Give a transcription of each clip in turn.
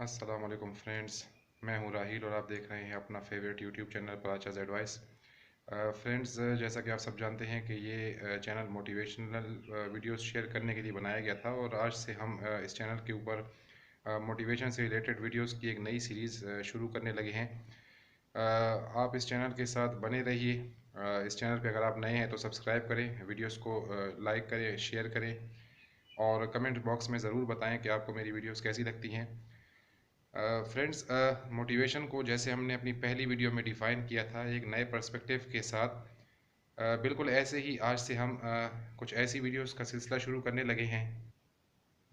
अस्सलाम वालेकुम फ्रेंड्स, मैं हूं राहिल और आप देख रहे हैं अपना फेवरेट यूट्यूब चैनल पराचाज एडवाइस। फ्रेंड्स, जैसा कि आप सब जानते हैं कि ये चैनल मोटिवेशनल वीडियोस शेयर करने के लिए बनाया गया था और आज से हम इस चैनल के ऊपर मोटिवेशन से रिलेटेड वीडियोस की एक नई सीरीज़ शुरू करने लगे हैं। आप इस चैनल के साथ बने रहिए। इस चैनल पे अगर आप नए हैं तो सब्सक्राइब करें, वीडियोस को लाइक करें, शेयर करें और कमेंट बॉक्स में ज़रूर बताएं कि आपको मेरी वीडियोस कैसी लगती हैं। फ्रेंड्स, मोटिवेशन को जैसे हमने अपनी पहली वीडियो में डिफ़ाइन किया था एक नए पर्सपेक्टिव के साथ, बिल्कुल ऐसे ही आज से हम कुछ ऐसी वीडियोस का सिलसिला शुरू करने लगे हैं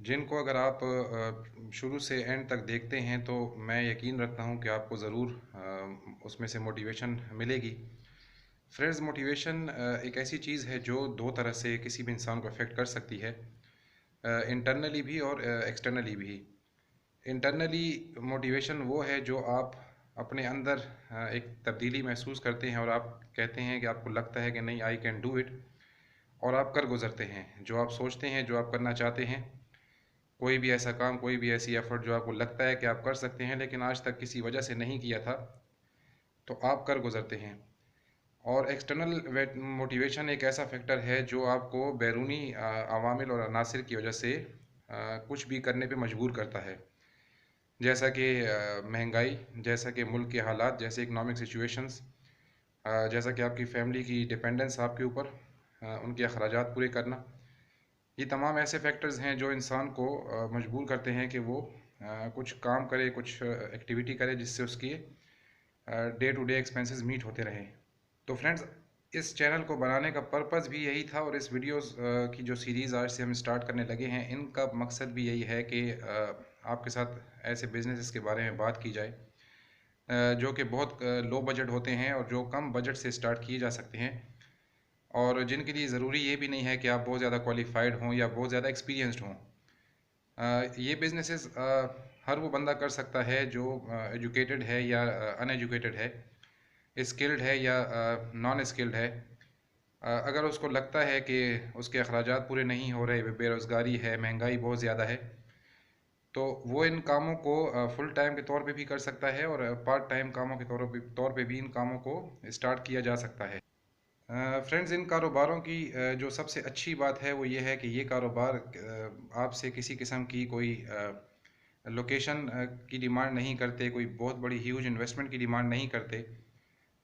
जिनको अगर आप शुरू से एंड तक देखते हैं तो मैं यकीन रखता हूं कि आपको ज़रूर उसमें से मोटिवेशन मिलेगी। फ्रेंड्स, मोटिवेशन एक ऐसी चीज़ है जो दो तरह से किसी भी इंसान को अफेक्ट कर सकती है, इंटरनली भी और एक्सटर्नली भी। इंटरनली मोटिवेशन वो है जो आप अपने अंदर एक तब्दीली महसूस करते हैं और आप कहते हैं कि आपको लगता है कि नहीं, आई कैन डू इट, और आप कर गुजरते हैं जो आप सोचते हैं, जो आप करना चाहते हैं। कोई भी ऐसा काम, कोई भी ऐसी एफर्ट जो आपको लगता है कि आप कर सकते हैं लेकिन आज तक किसी वजह से नहीं किया था, तो आप कर गुजरते हैं। और एक्सटर्नल मोटिवेशन एक ऐसा फैक्टर है जो आपको बैरूनी अवामिल और अनासिर की वजह से कुछ भी करने पे मजबूर करता है, जैसा कि महंगाई, जैसा कि मुल्क के हालात, जैसे इकनॉमिक सिचुएशंस, जैसा कि आपकी फैमिली की डिपेंडेंस आपके ऊपर, उनके अखराजात पूरे करना। ये तमाम ऐसे फैक्टर्स हैं जो इंसान को मजबूर करते हैं कि वो कुछ काम करे, कुछ एक्टिविटी करे जिससे उसकी day to day expenses meet होते रहें। तो फ्रेंड्स, इस चैनल को बनाने का पर्पज़ भी यही था और इस वीडियोस की जो सीरीज़ आज से हम स्टार्ट करने लगे हैं, इनका मकसद भी यही है कि आपके साथ ऐसे बिजनेस के बारे में बात की जाए जो कि बहुत लो बजट होते हैं और जो कम बजट से स्टार्ट किए जा सकते हैं और जिनके लिए ज़रूरी ये भी नहीं है कि आप बहुत ज़्यादा क्वालिफाइड हों या बहुत ज़्यादा एक्सपीरियंस्ड हों। ये बिजनेसेस हर वो बंदा कर सकता है जो एजुकेटेड है या अनएजुकेटेड है, स्किल्ड है या नॉन स्किल्ड है। अगर उसको लगता है कि उसके अखराजात पूरे नहीं हो रहे, बेरोज़गारी है, महंगाई बहुत ज़्यादा है, तो वो इन कामों को फुल टाइम के तौर पे भी कर सकता है और पार्ट टाइम कामों के तौर पे भी इन कामों को स्टार्ट किया जा सकता है। फ्रेंड्स, इन कारोबारों की जो सबसे अच्छी बात है वो ये है कि ये कारोबार आपसे किसी किस्म की कोई लोकेशन की डिमांड नहीं करते, कोई बहुत बड़ी ह्यूज इन्वेस्टमेंट की डिमांड नहीं करते।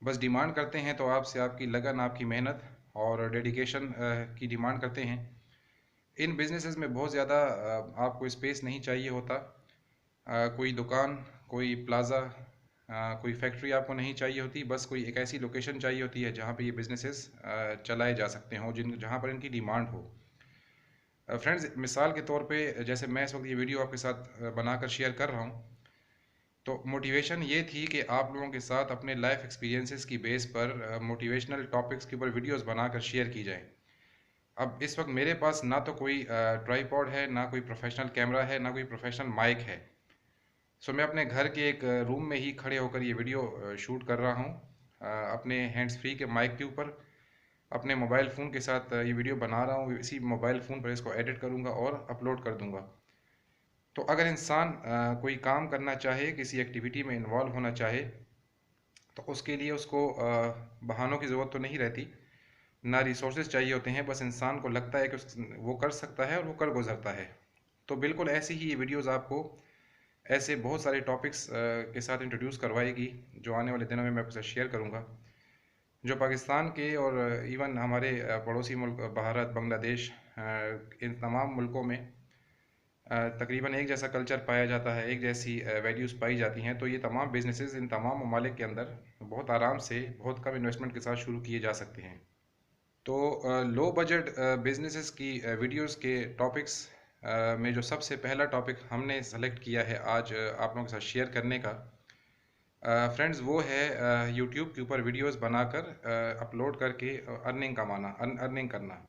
बस डिमांड करते हैं तो आपसे आपकी लगन, आपकी मेहनत और डेडिकेशन की डिमांड करते हैं। इन बिजनेसेस में बहुत ज़्यादा आपको स्पेस नहीं चाहिए होता। कोई दुकान, कोई प्लाज़ा, कोई फैक्ट्री आपको नहीं चाहिए होती। बस कोई एक ऐसी लोकेशन चाहिए होती है जहाँ पे ये बिजनेसेस चलाए जा सकते हों, जहाँ पर इनकी डिमांड हो। फ्रेंड्स, मिसाल के तौर पे जैसे मैं इस वक्त ये वीडियो आपके साथ बनाकर शेयर कर रहा हूँ, तो मोटिवेशन ये थी कि आप लोगों के साथ अपने लाइफ एक्सपीरियंसेस की बेस पर मोटिवेशनल टॉपिक्स के ऊपर वीडियोस बनाकर शेयर की जाए। अब इस वक्त मेरे पास ना तो कोई ट्राईपॉड है, ना कोई प्रोफेशनल कैमरा है, ना कोई प्रोफेशनल माइक है। सो मैं अपने घर के एक रूम में ही खड़े होकर ये वीडियो शूट कर रहा हूँ, अपने हैंड्स फ्री के माइक के ऊपर अपने मोबाइल फ़ोन के साथ ये वीडियो बना रहा हूँ। इसी मोबाइल फ़ोन पर इसको एडिट करूँगा और अपलोड कर दूँगा। तो अगर इंसान कोई काम करना चाहे, किसी एक्टिविटी में इन्वॉल्व होना चाहे, तो उसके लिए उसको बहानों की ज़रूरत तो नहीं रहती, ना रिसोर्सेज चाहिए होते हैं। बस इंसान को लगता है कि वो कर सकता है और वो कर गुजरता है। तो बिल्कुल ऐसी ही ये वीडियोज़ आपको ऐसे बहुत सारे टॉपिक्स के साथ इंट्रोड्यूस करवाएगी जो आने वाले दिनों में मैं आपके साथ शेयर करूँगा, जो पाकिस्तान के और इवन हमारे पड़ोसी मुल्क भारत, बांग्लादेश, इन तमाम मुल्कों में तकरीबन एक जैसा कल्चर पाया जाता है, एक जैसी वैल्यूज़ पाई जाती हैं। तो ये तमाम बिजनेसेस इन तमाम ममालिक के अंदर बहुत आराम से, बहुत कम इन्वेस्टमेंट के साथ शुरू किए जा सकते हैं। तो लो बजट बिजनेसेस की वीडियोस के टॉपिक्स में जो सबसे पहला टॉपिक हमने सेलेक्ट किया है आज आप लोगों के साथ शेयर करने का, फ्रेंड्स, वो है यूट्यूब के ऊपर वीडियोस बनाकर अपलोड करके अर्निंग कमाना, अर्निंग करना।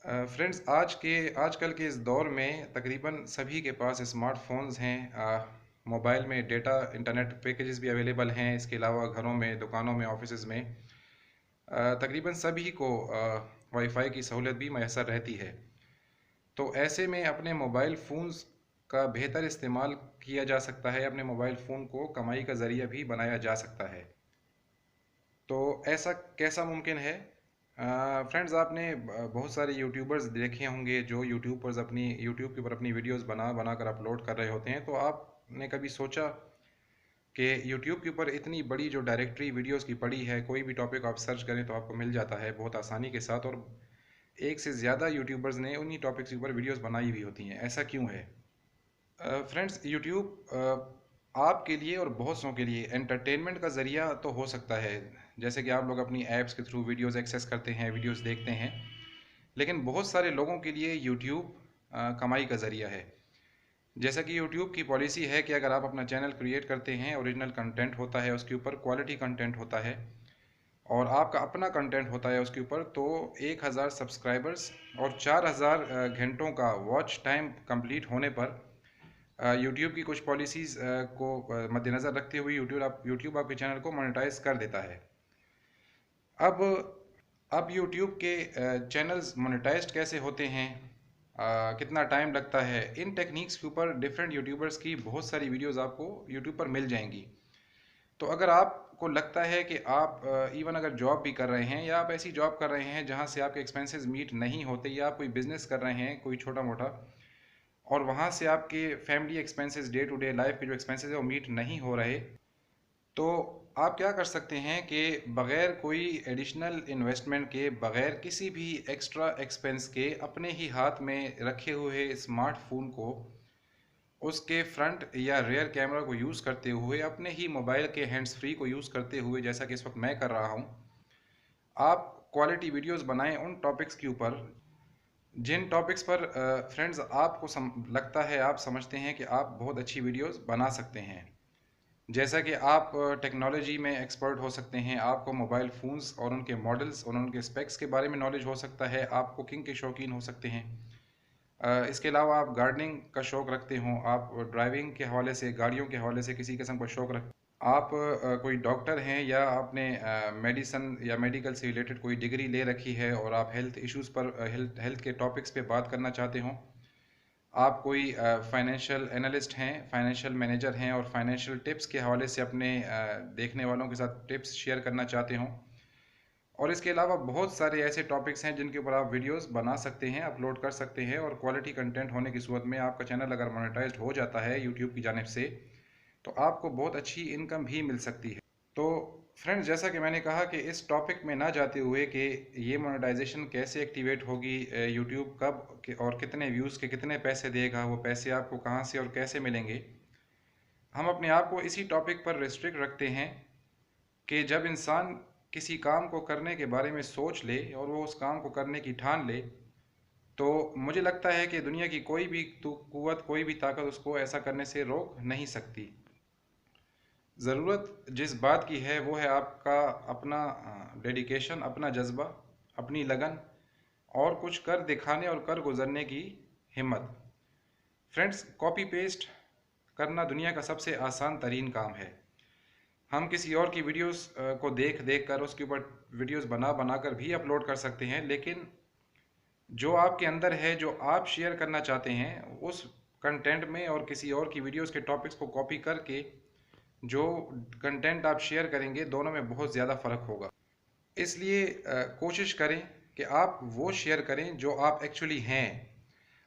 फ्रेंड्स, आजकल के इस दौर में तकरीबन सभी के पास स्मार्टफोन्स हैं। मोबाइल में डेटा इंटरनेट पैकेजेस भी अवेलेबल हैं। इसके अलावा घरों में, दुकानों में, ऑफिसेज़ में तकरीबन सभी को वाईफाई की सहूलत भी मैसर रहती है। तो ऐसे में अपने मोबाइल फ़ोन्स का बेहतर इस्तेमाल किया जा सकता है, अपने मोबाइल फ़ोन को कमाई का ज़रिया भी बनाया जा सकता है। तो ऐसा कैसा मुमकिन है? फ्रेंड्स, आपने बहुत सारे यूट्यूबर्स देखे होंगे जो यूट्यूब के ऊपर अपनी वीडियोस बना बना कर अपलोड कर रहे होते हैं। तो आपने कभी सोचा कि यूट्यूब के ऊपर इतनी बड़ी जो डायरेक्टरी वीडियोस की पड़ी है, कोई भी टॉपिक आप सर्च करें तो आपको मिल जाता है बहुत आसानी के साथ, और एक से ज़्यादा यूट्यूबर्स ने उन्हीं टॉपिक्स के ऊपर वीडियोस बनाई हुई होती हैं। ऐसा क्यों है? फ्रेंड्स, यूट्यूब आपके लिए और बहुत सौ के लिए एंटरटेनमेंट का ज़रिया तो हो सकता है। जैसे कि आप लोग अपनी ऐप्स के थ्रू वीडियोस एक्सेस करते हैं, वीडियोस देखते हैं, लेकिन बहुत सारे लोगों के लिए यूट्यूब कमाई का ज़रिया है। जैसा कि यूट्यूब की पॉलिसी है कि अगर आप अपना चैनल क्रिएट करते हैं, ओरिजिनल कंटेंट होता है उसके ऊपर, क्वालिटी कंटेंट होता है और आपका अपना कंटेंट होता है उसके ऊपर, तो 1000 सब्सक्राइबर्स और 4000 घंटों का वॉच टाइम कंप्लीट होने पर यूट्यूब की कुछ पॉलिसीज़ को मद्देनज़र रखते हुए यूट्यूब आपके चैनल को मोनेटाइज कर देता है। अब यूट्यूब के चैनल्स मोनेटाइज्ड कैसे होते हैं, कितना टाइम लगता है, इन टेक्निक्स के ऊपर डिफरेंट यूट्यूबर्स की बहुत सारी वीडियोस आपको यूट्यूब पर मिल जाएंगी। तो अगर आपको लगता है कि आप इवन अगर जॉब भी कर रहे हैं या आप ऐसी जॉब कर रहे हैं जहां से आपके एक्सपेंसेस मीट नहीं होते, या आप कोई बिजनेस कर रहे हैं कोई छोटा मोटा, और वहां से आपके family expenses, day to day life के जो एक्सपेंसेस है वो मीट नहीं हो रहे, तो आप क्या कर सकते हैं कि बग़ैर कोई एडिशनल इन्वेस्टमेंट के, बग़ैर किसी भी एक्स्ट्रा एक्सपेंस के, अपने ही हाथ में रखे हुए स्मार्टफोन को, उसके फ्रंट या रियर कैमरा को यूज़ करते हुए, अपने ही मोबाइल के हैंड्स फ्री को यूज़ करते हुए, जैसा कि इस वक्त मैं कर रहा हूँ, आप क्वालिटी वीडियोस बनाएं उन टॉपिक्स के ऊपर जिन टॉपिक्स पर फ्रेंड्स आपको लगता है, आप समझते हैं कि आप बहुत अच्छी वीडियोस बना सकते हैं। जैसा कि आप टेक्नोलॉजी में एक्सपर्ट हो सकते हैं, आपको मोबाइल फ़ोन्स और उनके मॉडल्स और उनके स्पेक्स के बारे में नॉलेज हो सकता है, आप कुकिंग के शौकीन हो सकते हैं, इसके अलावा आप गार्डनिंग का शौक़ रखते हों, आप ड्राइविंग के हवाले से, गाड़ियों के हवाले से किसी किस्म का शौक़ रख, आप कोई डॉक्टर हैं या आपने मेडिसन या मेडिकल से रिलेटेड कोई डिग्री ले रखी है और आप हेल्थ इश्यूज़ पर, हेल्थ के टॉपिक्स पे बात करना चाहते हों, आप कोई फाइनेंशियल एनालिस्ट हैं, फाइनेंशियल मैनेजर हैं और फाइनेंशियल टिप्स के हवाले से अपने देखने वालों के साथ टिप्स शेयर करना चाहते हों, और इसके अलावा बहुत सारे ऐसे टॉपिक्स हैं जिनके ऊपर आप वीडियोस बना सकते हैं, अपलोड कर सकते हैं, और क्वालिटी कंटेंट होने की सूरत में आपका चैनल अगर मोनेटाइज्ड हो जाता है यूट्यूब की जानिब से, तो आपको बहुत अच्छी इनकम भी मिल सकती है। तो फ्रेंड्स, जैसा कि मैंने कहा कि इस टॉपिक में ना जाते हुए कि ये मोनेटाइजेशन कैसे एक्टिवेट होगी, यूट्यूब कब और कितने व्यूज़ के कितने पैसे देगा, वो पैसे आपको कहाँ से और कैसे मिलेंगे, हम अपने आप को इसी टॉपिक पर रिस्ट्रिक्ट रखते हैं कि जब इंसान किसी काम को करने के बारे में सोच ले और वो उस काम को करने की ठान ले, तो मुझे लगता है कि दुनिया की कोई भी कुव्वत, कोई भी ताकत उसको ऐसा करने से रोक नहीं सकती। ज़रूरत जिस बात की है वो है आपका अपना डेडिकेशन, अपना जज्बा, अपनी लगन और कुछ कर दिखाने और कर गुजरने की हिम्मत। फ्रेंड्स, कॉपी पेस्ट करना दुनिया का सबसे आसान तरीन काम है। हम किसी और की वीडियोस को देख देख कर उसके ऊपर वीडियोस बना बना कर भी अपलोड कर सकते हैं, लेकिन जो आपके अंदर है, जो आप शेयर करना चाहते हैं, उस कंटेंट में और किसी और की वीडियोस के टॉपिक्स को कॉपी करके जो कंटेंट आप शेयर करेंगे, दोनों में बहुत ज़्यादा फ़र्क होगा। इसलिए कोशिश करें कि आप वो शेयर करें जो आप एक्चुअली हैं,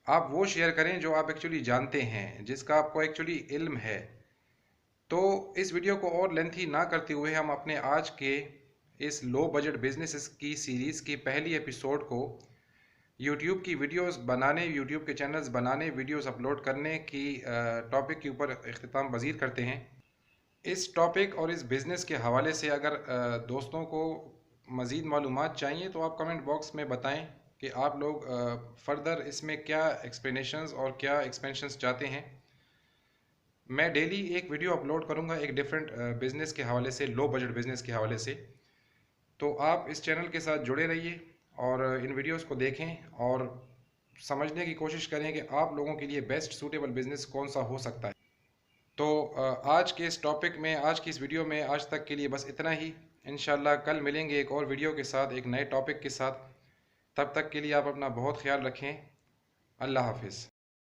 आप वो शेयर करें जो आप एक्चुअली जानते हैं, जिसका आपको एक्चुअली इल्म है। तो इस वीडियो को और लेंथी ना करते हुए हम अपने आज के इस लो बजट बिजनेस की सीरीज़ की पहली एपिसोड को यूट्यूब की वीडियोस बनाने, यूट्यूब के चैनल्स बनाने, वीडियोस अपलोड करने की टॉपिक के ऊपर इख्तिताम पज़ीर करते हैं। इस टॉपिक और इस बिज़नेस के हवाले से अगर दोस्तों को मज़ीद मालूमात चाहिए तो आप कमेंट बॉक्स में बताएं कि आप लोग फ़र्दर इसमें क्या एक्सप्लेनेशंस और क्या एक्सपेंशंस चाहते हैं। मैं डेली एक वीडियो अपलोड करूंगा एक डिफरेंट बिज़नेस के हवाले से, लो बजट बिज़नेस के हवाले से। तो आप इस चैनल के साथ जुड़े रहिए और इन वीडियोस को देखें और समझने की कोशिश करें कि आप लोगों के लिए बेस्ट सूटेबल बिज़नेस कौन सा हो सकता है। तो आज के इस टॉपिक में, आज की इस वीडियो में आज तक के लिए बस इतना ही। इंशाल्लाह कल मिलेंगे एक और वीडियो के साथ, एक नए टॉपिक के साथ। तब तक के लिए आप अपना बहुत ख्याल रखें। अल्लाह हाफिज़।